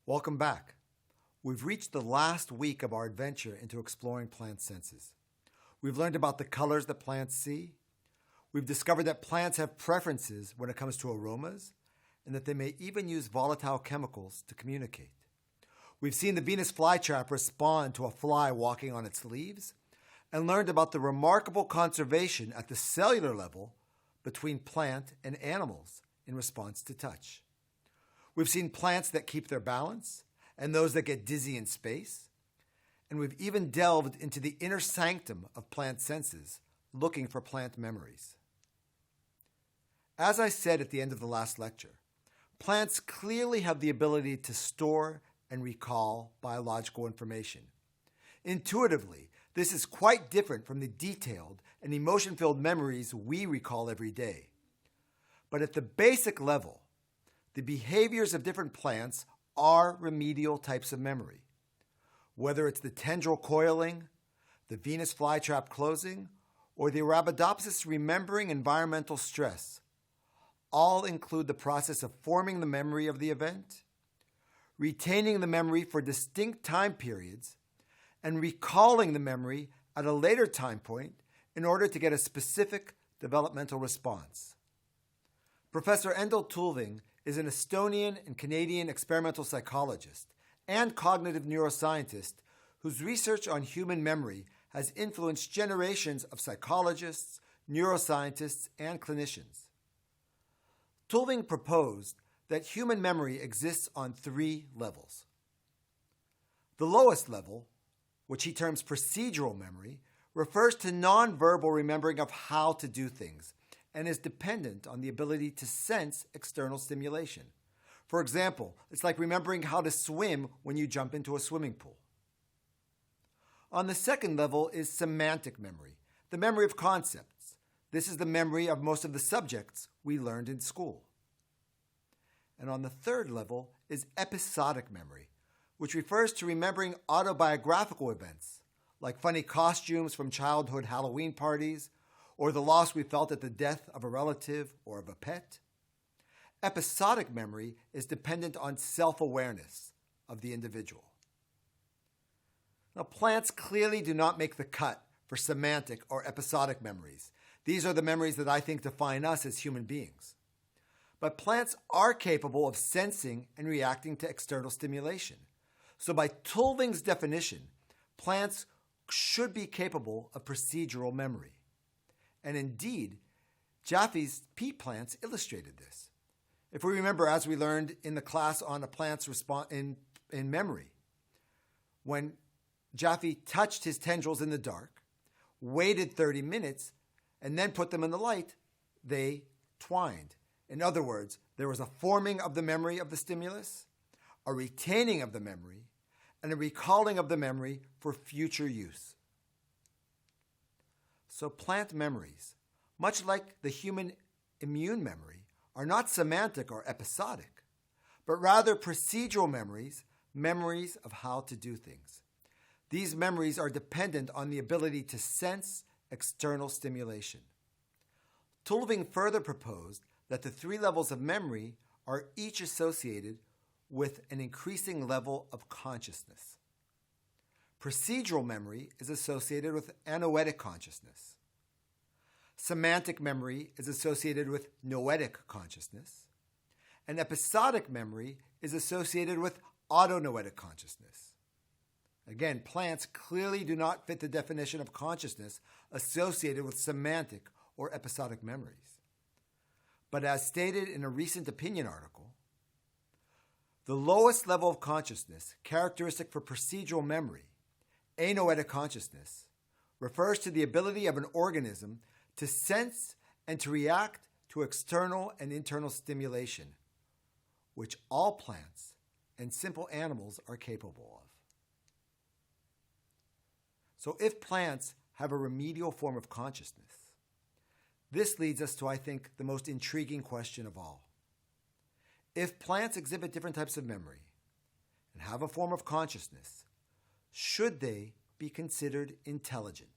Welcome back. We've reached the last week of our adventure into exploring plant senses. We've learned about the colors that plants see. We've discovered that plants have preferences when it comes to aromas, and that they may even use volatile chemicals to communicate. We've seen the Venus flytrap respond to a fly walking on its leaves, and learned about the remarkable conservation at the cellular level between plant and animals in response to touch. We've seen plants that keep their balance and those that get dizzy in space. And we've even delved into the inner sanctum of plant senses, looking for plant memories. As I said at the end of the last lecture, plants clearly have the ability to store and recall biological information. Intuitively, this is quite different from the detailed and emotion-filled memories we recall every day. But at the basic level, the behaviors of different plants are remedial types of memory. Whether it's the tendril coiling, the Venus flytrap closing, or the Arabidopsis remembering environmental stress, all include the process of forming the memory of the event, retaining the memory for distinct time periods, and recalling the memory at a later time point in order to get a specific developmental response. Professor Endel Tulving is an Estonian and Canadian experimental psychologist and cognitive neuroscientist whose research on human memory has influenced generations of psychologists, neuroscientists, and clinicians. Tulving proposed that human memory exists on 3 levels. The lowest level, which he terms procedural memory, refers to nonverbal remembering of how to do things and is dependent on the ability to sense external stimulation. For example, it's like remembering how to swim when you jump into a swimming pool. On the second level is semantic memory, the memory of concepts. This is the memory of most of the subjects we learned in school. And on the third level is episodic memory, which refers to remembering autobiographical events, like funny costumes from childhood Halloween parties, or the loss we felt at the death of a relative or of a pet. Episodic memory is dependent on self-awareness of the individual. Now, plants clearly do not make the cut for semantic or episodic memories. These are the memories that I think define us as human beings. But plants are capable of sensing and reacting to external stimulation. So by Tulving's definition, plants should be capable of procedural memory. And indeed, Jaffe's peat plants illustrated this. If we remember, as we learned in the class on a plant's response in memory, when Jaffe touched his tendrils in the dark, waited 30 minutes, and then put them in the light, they twined. In other words, there was a forming of the memory of the stimulus, a retaining of the memory, and a recalling of the memory for future use. So plant memories, much like the human immune memory, are not semantic or episodic, but rather procedural memories, memories of how to do things. These memories are dependent on the ability to sense external stimulation. Tulving further proposed that the 3 levels of memory are each associated with an increasing level of consciousness. Procedural memory is associated with anoetic consciousness. Semantic memory is associated with noetic consciousness. And episodic memory is associated with autonoetic consciousness. Again, plants clearly do not fit the definition of consciousness associated with semantic or episodic memories. But as stated in a recent opinion article, the lowest level of consciousness characteristic for procedural memory, anoetic consciousness, refers to the ability of an organism to sense and to react to external and internal stimulation, which all plants and simple animals are capable of. So if plants have a remedial form of consciousness, this leads us to, I think, the most intriguing question of all. If plants exhibit different types of memory and have a form of consciousness, should they be considered intelligent?